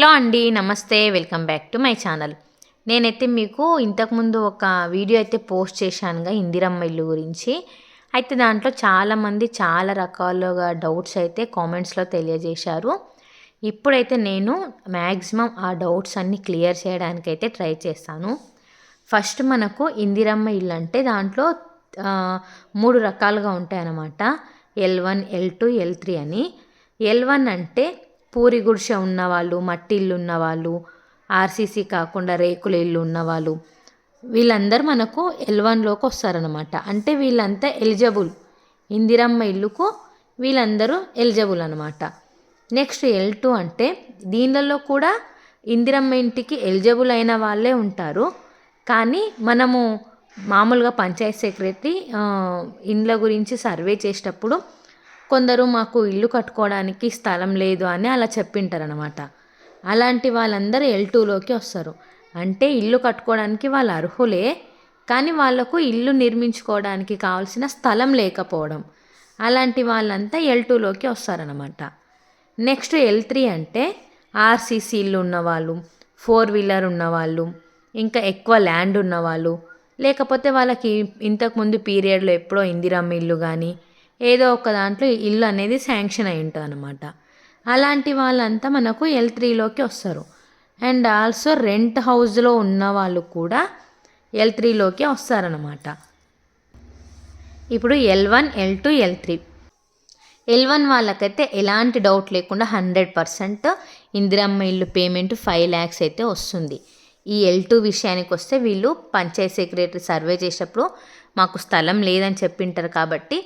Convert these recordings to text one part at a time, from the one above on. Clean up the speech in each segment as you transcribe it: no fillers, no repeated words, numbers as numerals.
Hello అండి, నమస్తే. Welcome back to my channel. నేనైతే మీకు ఇంతకుముందు ఒక వీడియో అయితే పోస్ట్ చేశానుగా ఇందిరమ్మ ఇల్లు గురించి. అయితే దాంట్లో చాలామంది చాలా రకాలుగా డౌట్స్ అయితే కామెంట్స్లో తెలియజేశారు. ఇప్పుడైతే నేను మ్యాక్సిమం ఆ డౌట్స్ అన్నీ క్లియర్ చేయడానికైతే ట్రై చేస్తాను. ఫస్ట్ మనకు ఇందిరమ్మ ఇల్లు అంటే దాంట్లో 3 రకాలుగా ఉంటాయన్నమాట. L1, L2, L3 అని. L1 అంటే పూరి గుడిసె ఉన్నవాళ్ళు, మట్టి ఇల్లు ఉన్నవాళ్ళు, ఆర్సీసీ కాకుండా రేకుల ఇల్లు ఉన్నవాళ్ళు, వీళ్ళందరూ మనకు L1లోకి వస్తారనమాట. అంటే వీళ్ళంతా ఎలిజిబుల్, ఇందిరమ్మ ఇల్లుకు వీళ్ళందరూ ఎలిజిబుల్ అనమాట. నెక్స్ట్ L2 అంటే దీనిలలో కూడా ఇందిరమ్మ ఇంటికి ఎలిజిబుల్ అయిన వాళ్ళే ఉంటారు. కానీ మనము మామూలుగా పంచాయత్ సెక్రటరీ ఇండ్ల గురించి సర్వే చేసేటప్పుడు కొందరు మాకు ఇల్లు కట్టుకోవడానికి స్థలం లేదు అని అలా చెప్పింటారనమాట. అలాంటి వాళ్ళందరూ L2లోకి వస్తారు. అంటే ఇల్లు కట్టుకోవడానికి వాళ్ళు అర్హులే, కానీ వాళ్ళకు ఇల్లు నిర్మించుకోవడానికి కావాల్సిన స్థలం లేకపోవడం, అలాంటి వాళ్ళంతా L2లోకి వస్తారనమాట. నెక్స్ట్ L3 అంటే ఆర్సీసీ ఇల్లు ఉన్నవాళ్ళు, 4 వీలర్ ఉన్నవాళ్ళు, ఇంకా ఎక్కువ ల్యాండ్ ఉన్నవాళ్ళు, లేకపోతే వాళ్ళకి ఇంతకుముందు పీరియడ్లో ఎప్పుడో ఇందిరమ్మ ఇల్లు కానీ ఏదో ఒక దాంట్లో ఇల్లు అనేది శాంక్షన్ అయి ఉంటుంది అనమాట. అలాంటి వాళ్ళంతా మనకు L3లోకి వస్తారు. అండ్ ఆల్సో రెంట్ హౌస్లో ఉన్న వాళ్ళు కూడా L3లోకి వస్తారనమాట. ఇప్పుడు L1, L2, L3. L1 వాళ్ళకైతే ఎలాంటి డౌట్ లేకుండా 100% ఇందిరమ్మ ఇల్లు పేమెంట్ 5 lakhs అయితే వస్తుంది. ఈ L2 విషయానికి వస్తే వీళ్ళు పంచాయత్ సెక్రటరీ సర్వే చేసేటప్పుడు మాకు స్థలం లేదని చెప్పింటారు కాబట్టి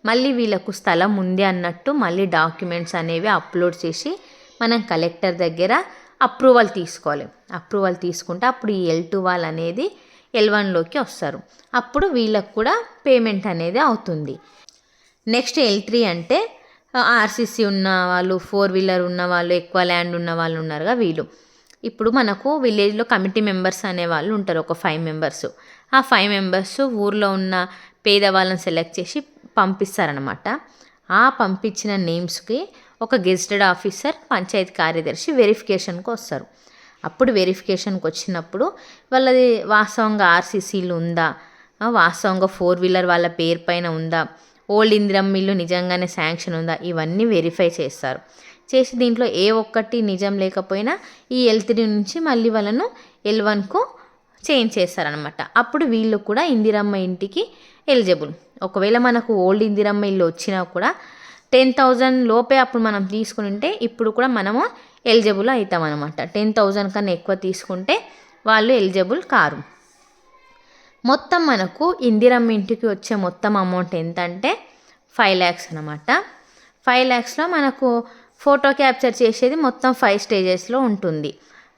మళ్ళీ వీళ్ళకు స్థలం ఉంది అన్నట్టు మళ్ళీ డాక్యుమెంట్స్ అనేవి అప్లోడ్ చేసి మనం కలెక్టర్ దగ్గర అప్రూవల్ తీసుకోవాలి. అప్రూవల్ తీసుకుంటే అప్పుడు ఈ L2 వాళ్ళు అనేది L1లోకి వస్తారు. అప్పుడు వీళ్ళకు కూడా పేమెంట్ అనేది అవుతుంది. నెక్స్ట్ L3 అంటే ఆర్సీసీ ఉన్న వాళ్ళు, 4 వీలర్ ఉన్న వాళ్ళు, ఎక్కువ ల్యాండ్ ఉన్న వాళ్ళు ఉన్నారుగా వీళ్ళు. ఇప్పుడు మనకు విలేజ్లో కమిటీ మెంబర్స్ అనే వాళ్ళు ఉంటారు, ఒక 5 members. ఆ 5 members ఊర్లో ఉన్న పేదవాళ్ళని సెలెక్ట్ చేసి పంపిస్తారనమాట. ఆ పంపించిన నేమ్స్కి ఒక గెజిటెడ్ ఆఫీసర్, పంచాయతీ కార్యదర్శి వెరిఫికేషన్కి వస్తారు. అప్పుడు వెరిఫికేషన్కి వచ్చినప్పుడు వాళ్ళది వాస్తవంగా ఆర్సీసీలు ఉందా, వాస్తవంగా 4 వీలర్ వాళ్ళ పేరు పైన ఉందా, ఓల్డ్ ఇందిరమ్మ ఇల్లు నిజంగానే శాంక్షన్ ఉందా, ఇవన్నీ వెరిఫై చేస్తారు. చేసి దీంట్లో ఏ ఒక్కటి నిజం లేకపోయినా ఈ L3 నుంచి మళ్ళీ వాళ్ళను L1కు చేంజ్ చేస్తారనమాట. అప్పుడు వీళ్ళు కూడా ఇందిరమ్మ ఇంటికి ఎలిజిబుల్. ఒకవేళ మనకు ఓల్డ్ ఇందిరమ్మ ఇల్లు వచ్చినా కూడా 10,000 లోపే అప్పుడు మనం తీసుకుని ఉంటే ఇప్పుడు కూడా మనము ఎలిజిబుల్ అవుతాం అనమాట. 10,000 కన్నా ఎక్కువ తీసుకుంటే వాళ్ళు ఎలిజిబుల్ కారు. మొత్తం మనకు ఇందిరమ్మ ఇంటికి వచ్చే మొత్తం అమౌంట్ ఎంత అంటే 5 lakhs అనమాట. 5 lakhsలో మనకు ఫోటో క్యాప్చర్ చేసేది మొత్తం 5 స్టేజెస్లో ఉంటుంది.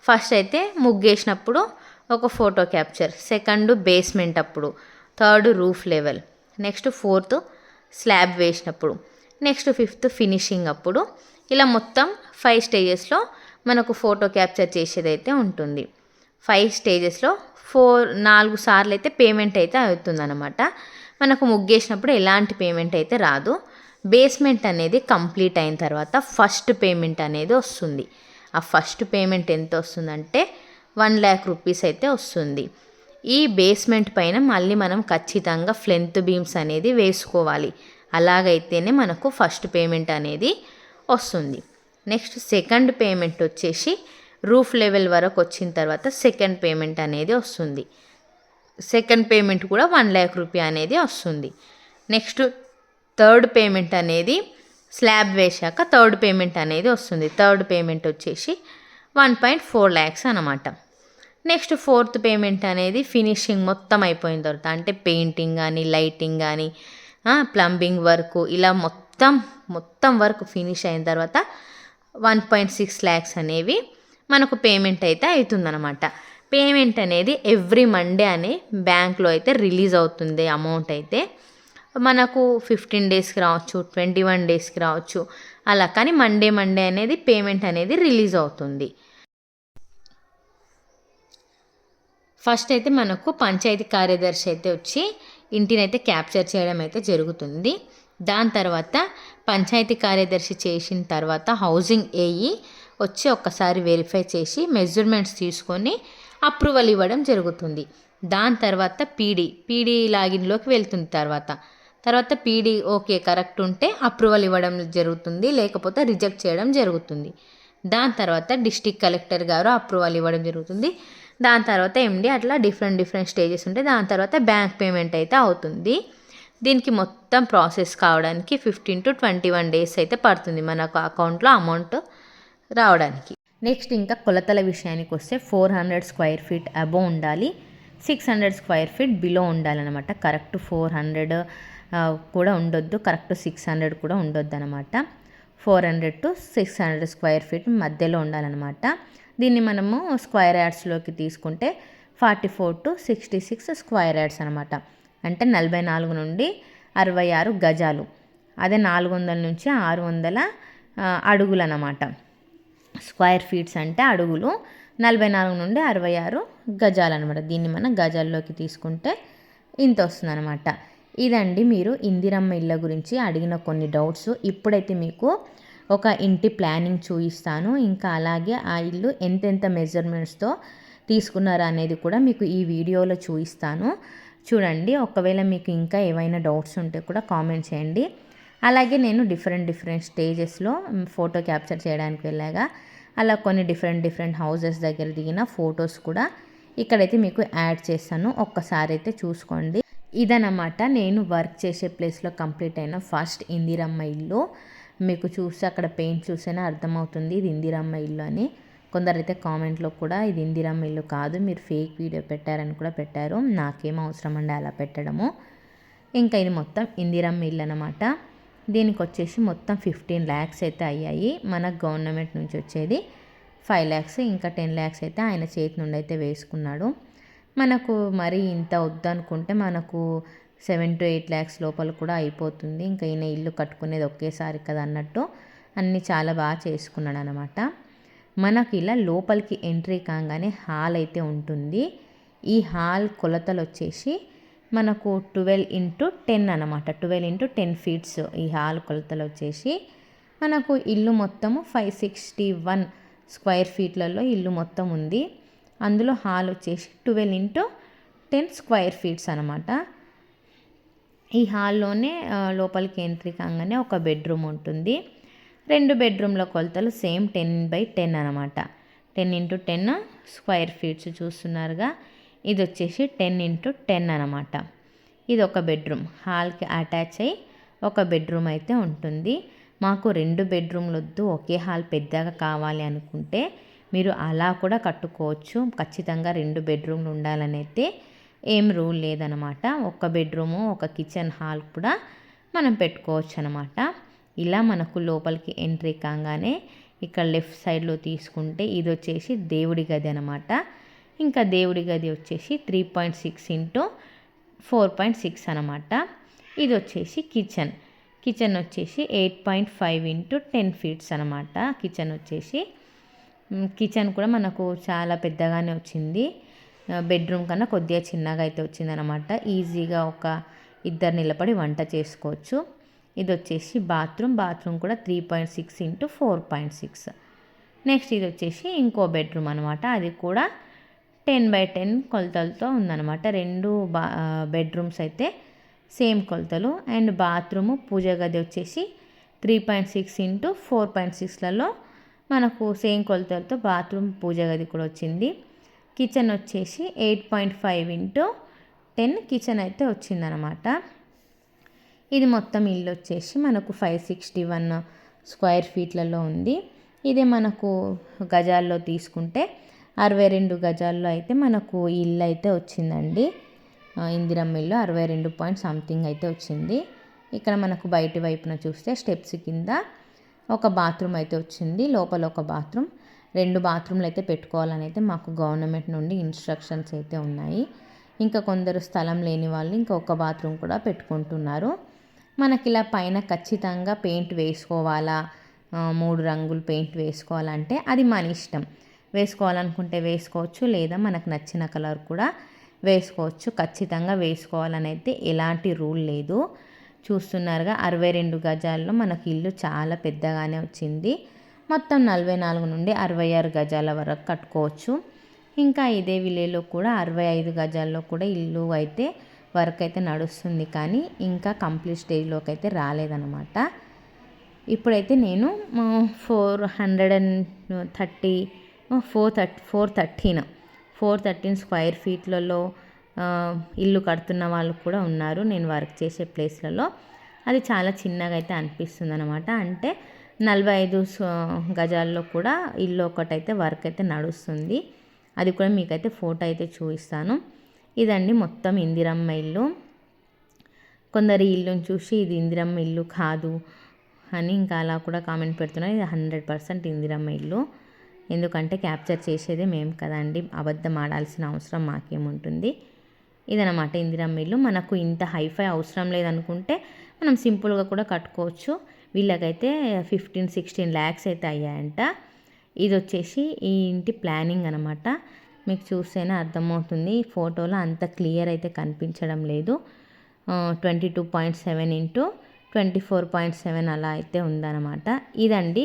ఫస్ట్ అయితే ముగ్గేసినప్పుడు ఒక ఫోటో క్యాప్చర్, సెకండ్ బేస్మెంట్ అప్పుడు, third roof level, next 4th slab వేసినప్పుడు, నెక్స్ట్ 5th ఫినిషింగ్ అప్పుడు, ఇలా మొత్తం 5 స్టేజెస్లో మనకు ఫోటో క్యాప్చర్ చేసేది అయితే ఉంటుంది. 5 స్టేజెస్లో 4 సార్లు అయితే పేమెంట్ అయితే అవుతుందన్నమాట. మనకు ముగ్గేసినప్పుడు ఎలాంటి పేమెంట్ అయితే రాదు. బేస్మెంట్ అనేది కంప్లీట్ అయిన తర్వాత ఫస్ట్ పేమెంట్ అనేది వస్తుంది. ఆ ఫస్ట్ పేమెంట్ ఎంత వస్తుందంటే 1 lakh rupees అయితే వస్తుంది. ఈ బేస్మెంట్ పైన మళ్ళీ మనం ఖచ్చితంగా ఫ్లెంత్ బీమ్స్ అనేది వేసుకోవాలి. అలాగైతేనే మనకు ఫస్ట్ పేమెంట్ అనేది వస్తుంది. నెక్స్ట్ సెకండ్ పేమెంట్ వచ్చేసి రూఫ్ లెవెల్ వరకు వచ్చిన తర్వాత సెకండ్ పేమెంట్ అనేది వస్తుంది. సెకండ్ పేమెంట్ కూడా 1 lakh rupee అనేది వస్తుంది. నెక్స్ట్ థర్డ్ పేమెంట్ అనేది స్లాబ్ వేశాక థర్డ్ పేమెంట్ అనేది వస్తుంది. థర్డ్ పేమెంట్ వచ్చేసి 1.4 lakhs అనమాట. నెక్స్ట్ 4th పేమెంట్ అనేది ఫినిషింగ్ మొత్తం అయిపోయిన తర్వాత, అంటే పెయింటింగ్ కానీ, లైటింగ్ కానీ, ప్లంబింగ్ వర్క్, ఇలా మొత్తం వర్క్ ఫినిష్ అయిన తర్వాత 1.6 lakhs అనేవి మనకు పేమెంట్ అయితే అవుతుందన్నమాట. పేమెంట్ అనేది ఎవ్రీ మండే అని బ్యాంక్లో అయితే రిలీజ్ అవుతుంది. అమౌంట్ అయితే మనకు 15 daysకి రావచ్చు, 21 daysకి రావచ్చు, అలా. కానీ మండే అనేది పేమెంట్ అనేది రిలీజ్ అవుతుంది. ఫస్ట్ అయితే మనకు పంచాయతీ కార్యదర్శి అయితే వచ్చి ఇంటిని అయితే క్యాప్చర్ చేయడం అయితే జరుగుతుంది. దాని తర్వాత పంచాయతీ కార్యదర్శి చేసిన తర్వాత హౌసింగ్ ఏఈ వచ్చి ఒక్కసారి వెరిఫై చేసి మెజర్మెంట్స్ తీసుకొని అప్రూవల్ ఇవ్వడం జరుగుతుంది. దాని తర్వాత పీడీ లాగిన్లోకి వెళ్తుంది. తర్వాత పీడీ ఓకే కరెక్ట్ ఉంటే అప్రూవల్ ఇవ్వడం జరుగుతుంది, లేకపోతే రిజెక్ట్ చేయడం జరుగుతుంది. దాని తర్వాత డిస్ట్రిక్ట్ కలెక్టర్ గారు అప్రూవల్ ఇవ్వడం జరుగుతుంది. దాని తర్వాత ఎండి, అట్లా డిఫరెంట్ స్టేజెస్ ఉంటాయి. దాని తర్వాత బ్యాంక్ పేమెంట్ అయితే అవుతుంది. దీనికి మొత్తం ప్రాసెస్ కావడానికి 15 to 21 days అయితే పడుతుంది మనకు అకౌంట్లో అమౌంట్ రావడానికి. నెక్స్ట్ ఇంకా కొలతల విషయానికి వస్తే 400 square feet అబోవ్ ఉండాలి, 600 square feet బిలో ఉండాలన్నమాట. కరెక్ట్ 400 కూడా ఉండొద్దు, కరెక్ట్ 600 కూడా ఉండొద్దు అనమాట. 400 to 600 square feet మధ్యలో ఉండాలన్నమాట. దీన్ని మనము స్క్వేర్ యార్డ్స్లోకి తీసుకుంటే 44 to 66 స్క్వేర్ యార్డ్స్ అనమాట. అంటే 44 నుండి 66 గజాలు. అదే 400 నుంచి 600 అడుగులు అన్నమాట. స్క్వేర్ ఫీట్స్ అంటే అడుగులు, 44 నుండి 66 గజాలు అనమాట. దీన్ని మనం గజాల్లోకి తీసుకుంటే ఇంత వస్తుంది అనమాట. ఇదండి మీరు ఇందిరమ్మ ఇళ్ళ గురించి అడిగిన కొన్ని డౌట్స్. ఇప్పుడైతే మీకు ఒక ఇంటి ప్లానింగ్ చూపిస్తాను. ఇంకా అలాగే ఆ ఇల్లు ఎంతెంత మెజర్మెంట్స్తో తీసుకున్నారా అనేది కూడా మీకు ఈ వీడియోలో చూపిస్తాను. చూడండి, ఒకవేళ మీకు ఇంకా ఏవైనా డౌట్స్ ఉంటే కూడా కామెంట్ చేయండి. అలాగే నేను డిఫరెంట్ స్టేజెస్లో ఫోటో క్యాప్చర్ చేయడానికి వెళ్ళాగా అలా కొన్ని డిఫరెంట్ హౌసెస్ దగ్గర దిగిన ఫొటోస్ కూడా ఇక్కడైతే మీకు యాడ్ చేస్తాను. ఒక్కసారి అయితే చూసుకోండి. ఇదన్నమాట నేను వర్క్ చేసే ప్లేస్లో కంప్లీట్ అయిన ఫస్ట్ ఇందిరమ్మ ఇల్లు. మీకు చూస్తే అక్కడ పెయింట్ చూస్తేనే అర్థమవుతుంది ఇది ఇందిరమ్మ ఇల్లు అని. కొందరైతే కామెంట్లో కూడా ఇది ఇందిరమ్మ ఇల్లు కాదు, మీరు ఫేక్ వీడియో పెట్టారని కూడా పెట్టారు. నాకేం అవసరం అండి అలా పెట్టడము. ఇంకా ఇది మొత్తం ఇందిరమ్మ ఇల్లు అనమాట. దీనికి వచ్చేసి మొత్తం 15 lakhs అయితే అయ్యాయి. మనకు గవర్నమెంట్ నుంచి వచ్చేది 5 lakhs, ఇంకా 10 lakhs అయితే ఆయన చేతి నుండి అయితే వేసుకున్నాడు. మనకు మరి ఇంత వద్దనుకుంటే మనకు 7 to 8 lakhs లోపల కూడా అయిపోతుంది. ఇంకా ఈయన ఇల్లు కట్టుకునేది ఒకేసారి కదా అన్నట్టు అన్నీ చాలా బాగా చేసుకున్నాడు అనమాట. మనకి ఇలా లోపలికి ఎంట్రీ కాగానే హాల్ అయితే ఉంటుంది. ఈ హాల్ కొలతలు వచ్చేసి మనకు 12 into 10 అనమాట. 12 into 10 feet ఈ హాల్ కొలతలు వచ్చేసి మనకు ఇల్లు మొత్తము 561 square feetలలో ఇల్లు మొత్తం ఉంది. అందులో హాల్ వచ్చేసి 12 into 10 square feet అనమాట. ఈ హాల్లోనే లోపలికి ఎంట్రీ కాగానే ఒక బెడ్రూమ్ ఉంటుంది. 2 బెడ్రూమ్ల కొలతలు సేమ్ 10 by 10 అనమాట. 10 into 10 square feet చూస్తున్నారుగా. ఇది వచ్చేసి 10 into 10 అనమాట. ఇది ఒక బెడ్రూమ్, హాల్కి అటాచ్ అయ్యి ఒక బెడ్రూమ్ అయితే ఉంటుంది. మాకు 2 బెడ్రూమ్లు వద్దు, ఒకే హాల్ పెద్దగా కావాలి అనుకుంటే మీరు అలా కూడా కట్టుకోవచ్చు. ఖచ్చితంగా 2 బెడ్రూమ్లు ఉండాలని అయితే ఏం రూల్ లేదనమాట. ఒక బెడ్రూము ఒక కిచెన్ హాల్ కూడా మనం పెట్టుకోవచ్చు అనమాట. ఇలా మనకు లోపలికి ఎంట్రీ కాగానే ఇక్కడ లెఫ్ట్ సైడ్లో తీసుకుంటే ఇది వచ్చేసి దేవుడి గది అనమాట. ఇంకా దేవుడి గది వచ్చేసి 3.6 into 4.6 అనమాట. ఇది వచ్చేసి కిచెన్ వచ్చేసి 8.5 into 10 feet అనమాట. కిచెన్ కూడా మనకు చాలా పెద్దగానే వచ్చింది. బెడ్రూమ్ కన్నా కొద్దిగా చిన్నగా అయితే వచ్చిందనమాట. ఈజీగా ఒక 2 నిలబడి వంట చేసుకోవచ్చు. ఇది వచ్చేసి బాత్రూమ్ కూడా 3.6 into 4.6. నెక్స్ట్ ఇది వచ్చేసి ఇంకో బెడ్రూమ్ అనమాట. అది కూడా 10 by 10 కొలతలతో ఉందన్నమాట. 2 బెడ్రూమ్స్ అయితే సేమ్ కొలతలు. అండ్ బాత్రూము పూజ గది వచ్చేసి 3.6 into 4.6లలో మనకు సేమ్ కొలతలతో బాత్రూమ్ పూజ గది కూడా వచ్చింది. కిచెన్ వచ్చేసి 8.5 into 10 కిచెన్ అయితే వచ్చిందనమాట. ఇది మొత్తం ఇల్లు వచ్చేసి మనకు 561 square feetలలో ఉంది. ఇదే మనకు గజాల్లో తీసుకుంటే 62 గజాల్లో అయితే మనకు ఇల్లు అయితే వచ్చిందండి. ఇందిరమ్మ ఇల్లు 62 point something అయితే వచ్చింది. ఇక్కడ మనకు బయటి వైపున చూస్తే స్టెప్స్ కింద ఒక బాత్రూమ్ అయితే వచ్చింది. లోపల ఒక బాత్రూమ్, 2 బాత్రూమ్లు అయితే పెట్టుకోవాలని అయితే మాకు గవర్నమెంట్ నుండి ఇన్స్ట్రక్షన్స్ అయితే ఉన్నాయి. ఇంకా కొందరు స్థలం లేని వాళ్ళు ఇంకొక బాత్రూమ్ కూడా పెట్టుకుంటున్నారు. మనకి ఇలా పైన ఖచ్చితంగా పెయింట్ వేసుకోవాలా, 3 రంగులు పెయింట్ వేసుకోవాలంటే అది మన ఇష్టం. వేసుకోవాలనుకుంటే వేసుకోవచ్చు, లేదా మనకు నచ్చిన కలర్ కూడా వేసుకోవచ్చు. ఖచ్చితంగా వేసుకోవాలని అయితే ఎలాంటి రూల్ లేదు. చూస్తున్నారుగా 62 గజాల్లో మనకి ఇల్లు చాలా పెద్దగానే వచ్చింది. మొత్తం 44 నుండి 66 గజాల వరకు కట్టుకోవచ్చు. ఇంకా ఇదే విలేలో కూడా 65 గజాల్లో కూడా ఇల్లు అయితే వర్క్ అయితే నడుస్తుంది, కానీ ఇంకా కంప్లీట్ స్టేజ్లోకి అయితే రాలేదన్నమాట. ఇప్పుడైతే నేను 413 స్క్వేర్ ఫీట్లలో ఇల్లు కడుతున్న వాళ్ళు కూడా ఉన్నారు నేను వర్క్ చేసే ప్లేస్లలో. అది చాలా చిన్నగా అయితే అనిపిస్తుంది అనమాట. అంటే 45 గజాల్లో కూడా ఇల్లు ఒకటైతే వర్క్ అయితే నడుస్తుంది. అది కూడా మీకైతే ఫోటో అయితే చూపిస్తాను. ఇదండి మొత్తం ఇందిరమ్మ ఇల్లు. కొందరు ఇల్లుని చూసి ఇది ఇందిరమ్మ ఇల్లు కాదు అని ఇంకా అలా కూడా కామెంట్ పెడుతున్నారు. ఇది 100% ఇందిరమ్మ ఇల్లు. ఎందుకంటే క్యాప్చర్ చేసేదే మేము కదండి, అబద్ధం ఆడాల్సిన అవసరం మాకేముంటుంది. ఇదనమాట ఇందిరమ్మ ఇల్లు. మనకు ఇంత హైఫై అవసరం లేదనుకుంటే మనం సింపుల్గా కూడా కట్టుకోవచ్చు. వీళ్ళకైతే 15-16 lakhs అయితే అయ్యాయంట. ఇది వచ్చేసి ఈ ఇంటి ప్లానింగ్ అనమాట. మీకు చూస్తేనే అర్థమవుతుంది, ఫోటోలో అంత క్లియర్ అయితే కనిపించడం లేదు. 22.7 ఇంటూ 24.7 అలా అయితే ఉందన్నమాట. ఇదండి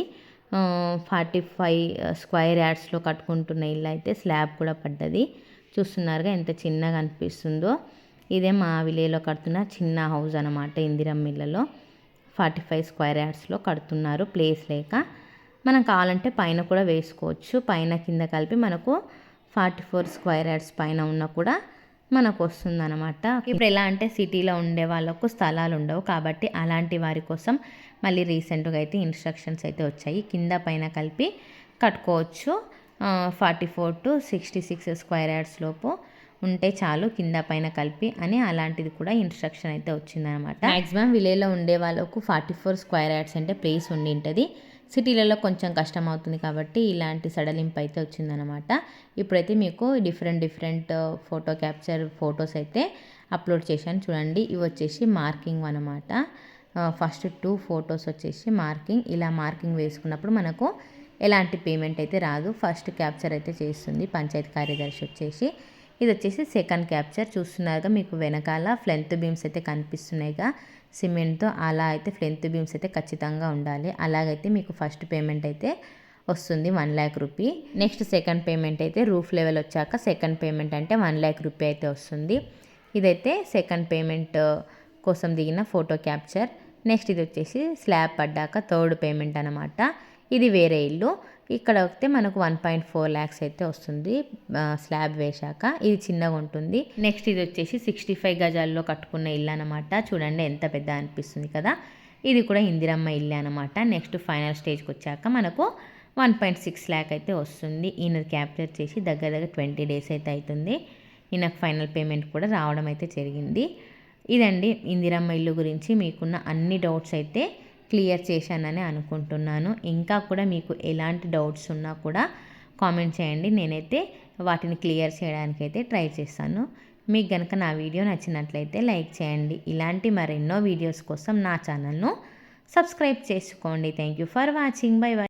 45 స్క్వేర్ యార్డ్స్లో కట్టుకుంటున్న ఇల్లు అయితే స్లాబ్ కూడా పడ్డది. చూస్తున్నారుగా ఎంత చిన్నగా అనిపిస్తుందో. ఇదే మా విలేలో కడుతున్న చిన్న హౌస్ అనమాట. ఇందిరమ్మ ఇళ్ళలో 45 స్క్వేర్ యార్డ్స్లో కడుతున్నారు ప్లేస్ లేక. మనం కావాలంటే పైన కూడా వేసుకోవచ్చు. పైన కింద కలిపి మనకు 44 స్క్వేర్ యార్డ్స్ పైన ఉన్న కూడా మనకు వస్తుందన్నమాట. ఇప్పుడు ఎలా అంటే సిటీలో ఉండే వాళ్ళకు స్థలాలు ఉండవు కాబట్టి అలాంటి వారి కోసం మళ్ళీ రీసెంట్గా అయితే ఇన్స్ట్రక్షన్స్ అయితే వచ్చాయి. కింద పైన కలిపి కట్టుకోవచ్చు. 44 to 66 స్క్వేర్ యార్డ్స్ లోపు ఉంటే చాలు కింద పైన కలిపి అని అలాంటిది కూడా ఇన్స్ట్రక్షన్ అయితే వచ్చిందనమాట. మ్యాక్సిమం విలేజ్లో ఉండే వాళ్ళకు 44 స్క్వేర్ యార్డ్స్ అంటే ప్లేస్ ఉండి ఉంటుంది. సిటీలలో కొంచెం కష్టం అవుతుంది కాబట్టి ఇలాంటి సడలింపు అయితే వచ్చిందనమాట. ఇప్పుడైతే మీకు డిఫరెంట్ ఫోటో క్యాప్చర్ ఫొటోస్ అయితే అప్లోడ్ చేశాను చూడండి. ఇవి వచ్చేసి మార్కింగ్ అనమాట. ఫస్ట్ 2 ఫొటోస్ వచ్చేసి మార్కింగ్. ఇలా మార్కింగ్ వేసుకున్నప్పుడు మనకు ఎలాంటి పేమెంట్ అయితే రాదు. ఫస్ట్ క్యాప్చర్ అయితే చేస్తుంది పంచాయతీ కార్యదర్శి వచ్చేసి. ఇది వచ్చేసి సెకండ్ క్యాప్చర్. చూస్తున్నారుగా మీకు వెనకాల ఫ్లెంత్ బీమ్స్ అయితే కనిపిస్తున్నాయిగా సిమెంట్తో. అలా అయితే ఫ్లెంత్ బీమ్స్ అయితే ఖచ్చితంగా ఉండాలి. అలాగైతే మీకు ఫస్ట్ పేమెంట్ అయితే వస్తుంది 1 lakh rupee. Next second payment అయితే రూఫ్ లెవెల్ వచ్చాక సెకండ్ పేమెంట్ అంటే 1 lakh రూపీ అయితే వస్తుంది. ఇదైతే సెకండ్ పేమెంట్ కోసం దిగిన ఫోటో క్యాప్చర్. నెక్స్ట్ ఇది వచ్చేసి స్లాబ్ పడ్డాక థర్డ్ పేమెంట్ అనమాట. ఇది వేరే ఇల్లు. ఇక్కడ వస్తే మనకు 1.4 lakhs అయితే వస్తుంది స్లాబ్ వేశాక. ఇది చిన్నగా ఉంటుంది. నెక్స్ట్ ఇది వచ్చేసి 65 గజాల్లో కట్టుకున్న ఇల్లు అనమాట. చూడండి ఎంత పెద్ద అనిపిస్తుంది కదా. ఇది కూడా ఇందిరమ్మ ఇల్లు అనమాట. నెక్స్ట్ ఫైనల్ స్టేజ్కి వచ్చాక మనకు 1.6 lakh అయితే వస్తుంది. ఈయన క్యాప్చర్ చేసి దగ్గర 20 days అయితే అవుతుంది. ఈయనకు ఫైనల్ పేమెంట్ కూడా రావడం అయితే జరిగింది. ఇదండి ఇందిరమ్మ ఇల్లు గురించి మీకున్న అన్ని డౌట్స్ అయితే క్లియర్ చేశానని అనుకుంటున్నాను. ఇంకా కూడా మీకు ఎలాంటి డౌట్స్ ఉన్నా కూడా కామెంట్ చేయండి. నేనైతే వాటిని క్లియర్ చేయడానికి అయితే ట్రై చేస్తాను. మీకు కనుక నా వీడియో నచ్చినట్లయితే లైక్ చేయండి. ఇలాంటి మరెన్నో వీడియోస్ కోసం నా ఛానల్ను సబ్స్క్రైబ్ చేసుకోండి. Thank you for watching. By by.